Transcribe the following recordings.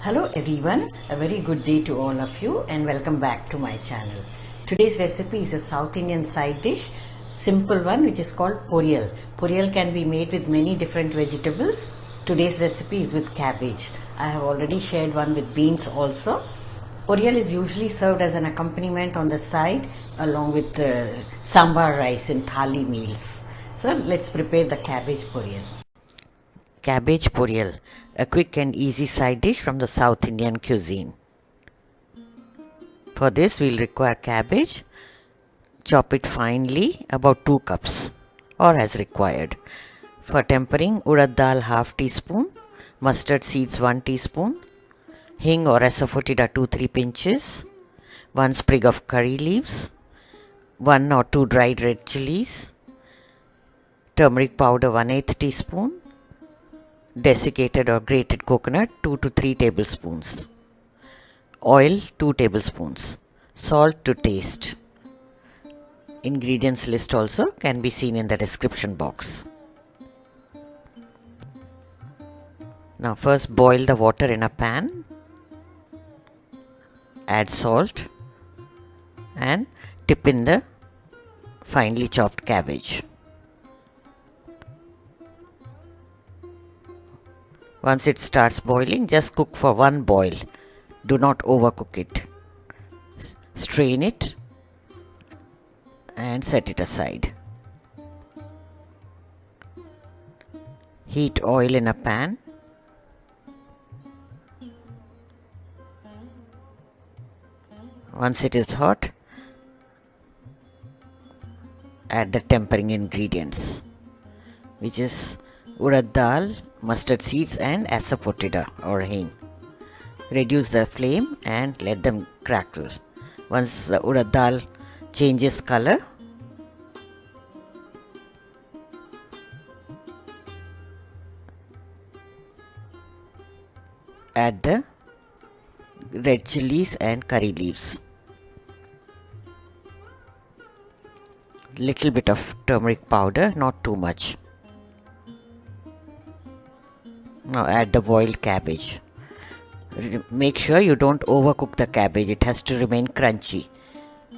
Hello everyone, a very good day to all of you and welcome back to my channel. Today's recipe is a South Indian side dish, simple one which is called Poriyal. Poriyal can be made with many different vegetables. Today's recipe is with cabbage. I have already shared one with beans also. Poriyal is usually served as an accompaniment on the side along with sambar rice in thali meals. So let's prepare the cabbage Poriyal. Cabbage Poriyal, a quick and easy side dish from the South Indian cuisine. For this we'll require cabbage. Chop it finely, about 2 cups or as required. For tempering, urad dal half teaspoon, mustard seeds 1 teaspoon, hing or Asafoetida 2-3 pinches, 1 sprig of curry leaves, 1 or 2 dried red chillies, turmeric powder 1/8 teaspoon, desiccated or grated coconut 2 to 3 tablespoons, oil 2 tablespoons, salt to taste. Ingredients list also can be seen in the description box. Now first boil the water in a pan, add salt and dip in the finely chopped cabbage. Once it starts boiling, just cook for one boil. Do not overcook it. Strain it and set it aside. Heat oil in a pan. Once it is hot, add the tempering ingredients, which is urad dal, mustard seeds and Asafoetida or hing. Reduce the flame and let them crackle. Once the urad dal changes color, add the red chillies and curry leaves. Little bit of turmeric powder, not too much. Now add the boiled cabbage. Make sure you don't overcook the cabbage, it has to remain crunchy.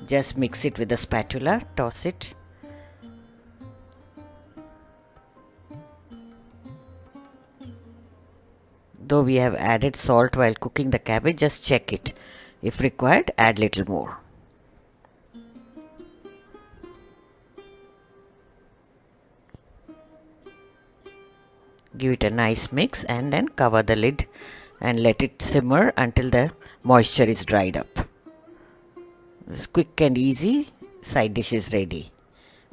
Just mix it with a spatula, toss it. Though we have added salt while cooking the cabbage, just check it. If required, add little more. Give it a nice mix and then cover the lid and let it simmer until the moisture is dried up. This quick and easy side dish is ready.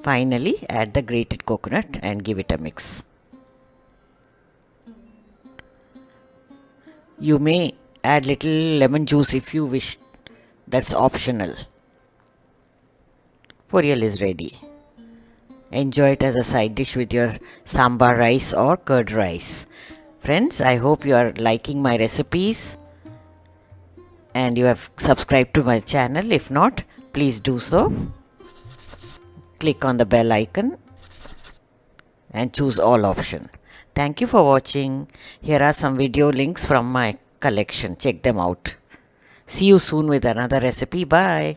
Finally, add the grated coconut and give it a mix. You may add little lemon juice if you wish. That's optional. Poriyal is ready. Enjoy it as a side dish with your sambar rice or curd rice. Friends, I hope you are liking my recipes and you have subscribed to my channel. If not, please do so. Click on the bell icon and choose all option. Thank you for watching. Here are some video links from my collection. Check them out. See you soon with another recipe. Bye.